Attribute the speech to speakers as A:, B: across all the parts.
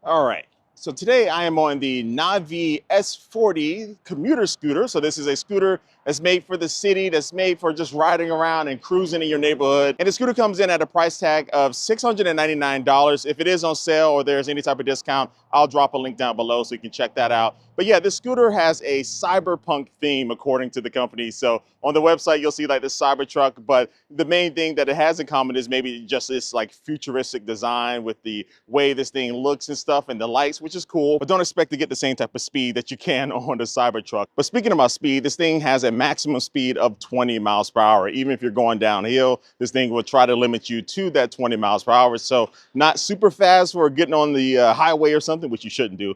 A: All right. So today I am on the NAVEE S40 commuter scooter. So this is a scooter that's made for the city, that's made for just riding around and cruising in your neighborhood. And the scooter comes in at a price tag of $699. If it is on sale or there's any type of discount, I'll drop a link down below so you can check that out. But yeah, this scooter has a cyberpunk theme according to the company. So on the website, you'll see like the Cybertruck, but the main thing that it has in common is maybe just this like futuristic design with the way this thing looks and stuff and the lights, which is cool, but don't expect to get the same type of speed that you can on the Cybertruck. But speaking about speed, this thing has a maximum speed of 20 miles per hour. Even if you're going downhill, this thing will try to limit you to that 20 miles per hour. So not super fast for getting on the highway or something, which you shouldn't do,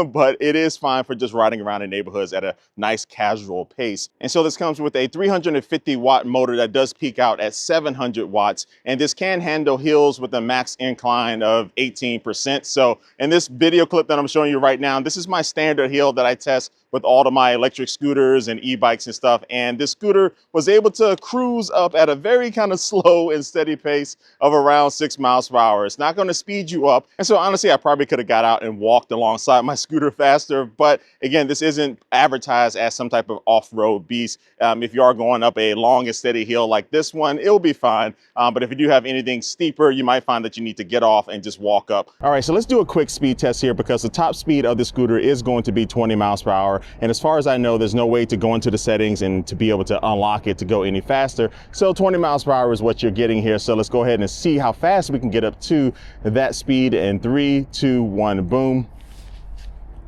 A: but it is fine for just riding around in neighborhoods at a nice casual pace. And so this comes with a 350 watt motor that does peak out at 700 watts. And this can handle hills with a max incline of 18%. So in this video clip that I'm showing you right now, this is my standard hill that I test with all of my electric scooters and e-bikes and stuff. And this scooter was able to cruise up at a very kind of slow and steady pace of around 6 miles per hour. It's not going to speed you up. And so honestly, I probably could have got out and walked alongside my scooter faster. But again, this isn't advertised as some type of off-road beast. If you are going up a long and steady hill like this one, it'll be fine. But if you do have anything steeper, you might find that you need to get off and just walk up. All right, so let's do a quick speed test here because the top speed of the scooter is going to be 20 miles per hour. And as far as I know, there's no way to go into the settings and to be able to unlock it to go any faster. So 20 miles per hour is what you're getting here. So let's go ahead and see how fast we can get up to that speed in 3, 2, 1, boom.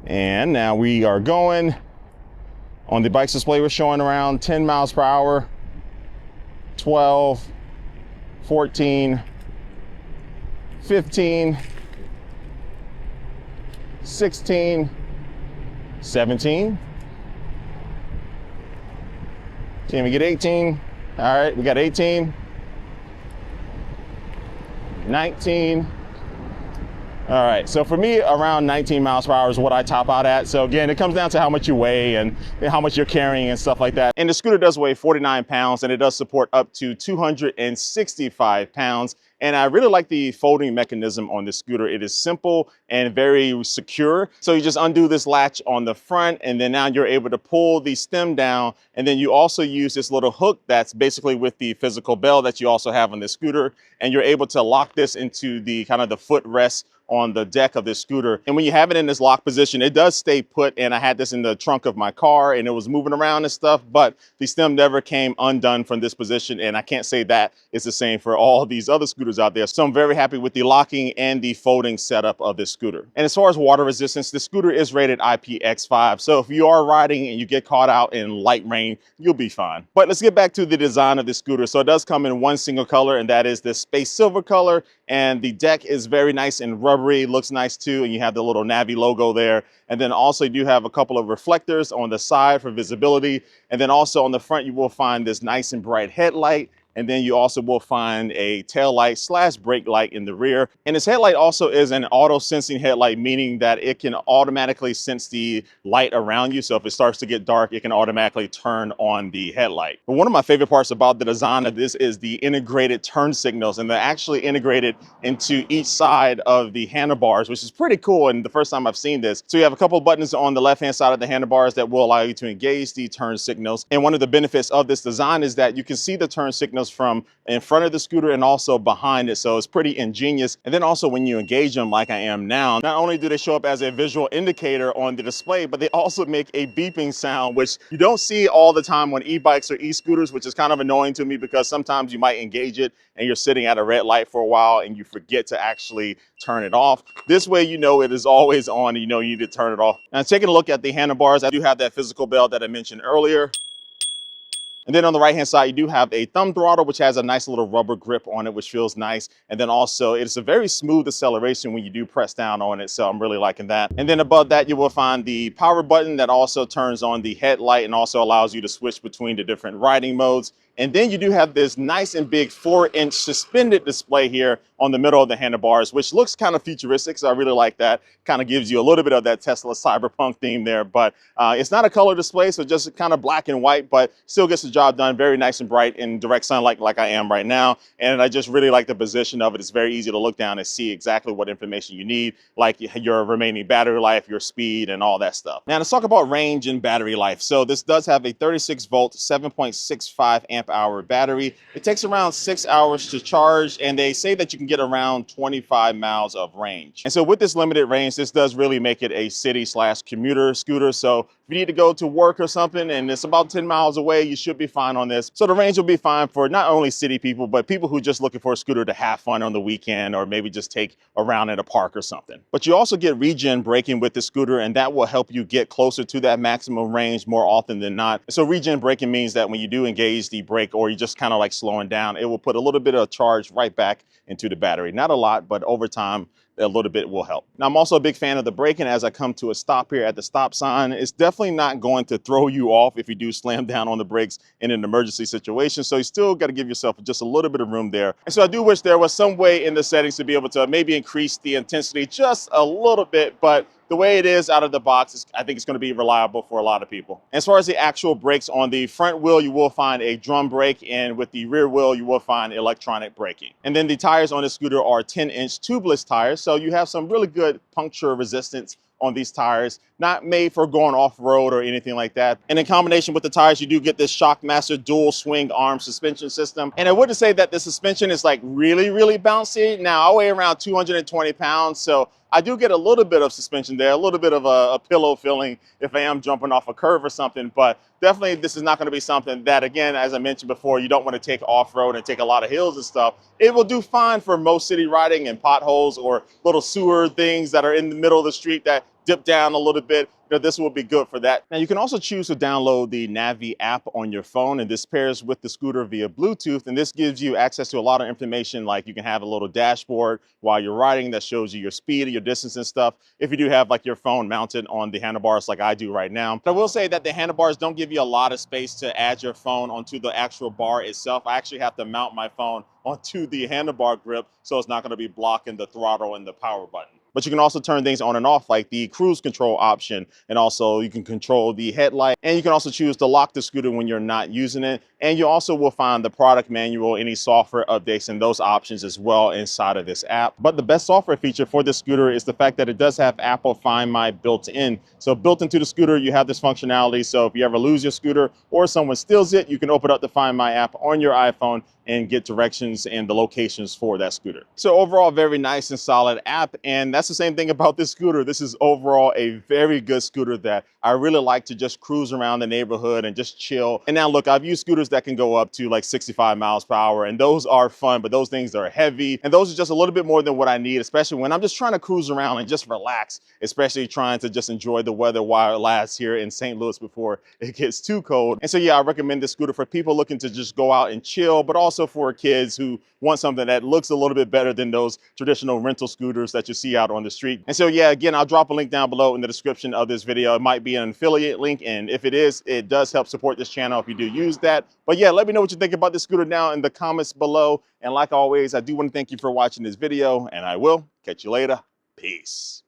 A: And now we are going. On the bike's display, we're showing around 10 miles per hour, 12, 14, 15, 16, 17. Can we get 18? All right, we got 18, 19. All right, so for me, around 19 miles per hour is what I top out at. So again, it comes down to how much you weigh and how much you're carrying and stuff like that. And the scooter does weigh 49 pounds and it does support up to 265 pounds. And I really like the folding mechanism on this scooter. It is simple and very secure. So you just undo this latch on the front and then now you're able to pull the stem down. And then you also use this little hook that's basically with the physical bell that you also have on the scooter. And you're able to lock this into the kind of the footrest on the deck of this scooter. And when you have it in this lock position, it does stay put. And I had this in the trunk of my car and it was moving around and stuff, but the stem never came undone from this position. And I can't say that is the same for all these other scooters out there. So I'm very happy with the locking and the folding setup of this scooter. And as far as water resistance, the scooter is rated IPX5. So if you are riding and you get caught out in light rain, you'll be fine. But let's get back to the design of this scooter. So it does come in one single color, and that is the space silver color. And the deck is very nice and rubbery, looks nice too. And you have the little NAVEE logo there. And then also you do have a couple of reflectors on the side for visibility. And then also on the front, you will find this nice and bright headlight. And then you also will find a tail light / brake light in the rear. And this headlight also is an auto sensing headlight, meaning that it can automatically sense the light around you. So if it starts to get dark, it can automatically turn on the headlight. But one of my favorite parts about the design of this is the integrated turn signals, and they're actually integrated into each side of the handlebars, which is pretty cool. And the first time I've seen this. So you have a couple of buttons on the left-hand side of the handlebars that will allow you to engage the turn signals. And one of the benefits of this design is that you can see the turn signals from in front of the scooter and also behind it. So it's pretty ingenious. And then also when you engage them like I am now, not only do they show up as a visual indicator on the display, but they also make a beeping sound, which you don't see all the time on e-bikes or e-scooters, which is kind of annoying to me because sometimes you might engage it and you're sitting at a red light for a while and you forget to actually turn it off. This way, you know it is always on and you know you need to turn it off. Now taking a look at the handlebars, I do have that physical bell that I mentioned earlier. And then on the right-hand side, you do have a thumb throttle, which has a nice little rubber grip on it, which feels nice. And then also it's a very smooth acceleration when you do press down on it. So I'm really liking that. And then above that, you will find the power button that also turns on the headlight and also allows you to switch between the different riding modes. And then you do have this nice and big 4-inch suspended display here on the middle of the handlebars, which looks kind of futuristic. So I really like that. Kind of gives you a little bit of that Tesla cyberpunk theme there, but it's not a color display, so just kind of black and white, but still gets the job done. Very nice and bright in direct sunlight like I am right now. And I just really like the position of it. It's very easy to look down and see exactly what information you need, like your remaining battery life, your speed, and all that stuff. Now let's talk about range and battery life. So this does have a 36 volt, 7.65 amp hour battery. It takes around 6 hours to charge, and they say that you can get around 25 miles of range. And so with this limited range, this does really make it a city/commuter scooter. So if you need to go to work or something and it's about 10 miles away, you should be fine on this. So the range will be fine for not only city people, but people who just looking for a scooter to have fun on the weekend, or maybe just take around at a park or something. But you also get regen braking with the scooter, and that will help you get closer to that maximum range more often than not. So regen braking means that when you do engage the brake, or you just kind of like slowing down, it will put a little bit of charge right back into the battery. Not a lot, but over time, a little bit will help. Now, I'm also a big fan of the braking. As I come to a stop here at the stop sign, it's definitely not going to throw you off if you do slam down on the brakes in an emergency situation. So you still got to give yourself just a little bit of room there. And so I do wish there was some way in the settings to be able to maybe increase the intensity just a little bit, but the way it is out of the box, I think it's going to be reliable for a lot of people. As far as the actual brakes, on the front wheel, you will find a drum brake, and with the rear wheel, you will find electronic braking. And then the tires on the scooter are 10-inch tubeless tires, so you have some really good puncture resistance on these tires, not made for going off-road or anything like that. And in combination with the tires, you do get this Shockmaster dual swing arm suspension system. And I wouldn't say that the suspension is like really, really bouncy. Now, I weigh around 220 pounds, so I do get a little bit of suspension there, a little bit of a pillow feeling if I am jumping off a curve or something, but definitely this is not going to be something that, again, as I mentioned before, you don't want to take off-road and take a lot of hills and stuff. It will do fine for most city riding and potholes or little sewer things that are in the middle of the street that dip down a little bit. You know, this will be good for that. Now, you can also choose to download the NAVEE app on your phone, and this pairs with the scooter via Bluetooth, and this gives you access to a lot of information, like you can have a little dashboard while you're riding that shows you your speed, your distance and stuff, if you do have like your phone mounted on the handlebars like I do right now. But I will say that the handlebars don't give you a lot of space to add your phone onto the actual bar itself. I actually have to mount my phone onto the handlebar grip, so it's not going to be blocking the throttle and the power button. But you can also turn things on and off, like the cruise control option, and also you can control the headlight, and you can also choose to lock the scooter when you're not using it. And you also will find the product manual, any software updates, and those options as well inside of this app. But the best software feature for this scooter is the fact that it does have Apple Find My built in. So built into the scooter, you have this functionality. So if you ever lose your scooter or someone steals it, you can open up the Find My app on your iPhone and get directions and the locations for that scooter. So overall, very nice and solid app. And that's the same thing about this scooter. This is overall a very good scooter that I really like to just cruise around the neighborhood and just chill. And now look, I've used scooters that can go up to like 65 miles per hour, and those are fun, but those things are heavy. And those are just a little bit more than what I need, especially when I'm just trying to cruise around and just relax, especially trying to just enjoy the weather while it lasts here in St. Louis before it gets too cold. And so yeah, I recommend this scooter for people looking to just go out and chill, but also for kids who want something that looks a little bit better than those traditional rental scooters that you see out on the street. And so yeah, again, I'll drop a link down below in the description of this video. It might be an affiliate link, and if it is, it does help support this channel if you do use that. But yeah, let me know what you think about this scooter down in the comments below. And like always, I do want to thank you for watching this video, and I will catch you later. Peace.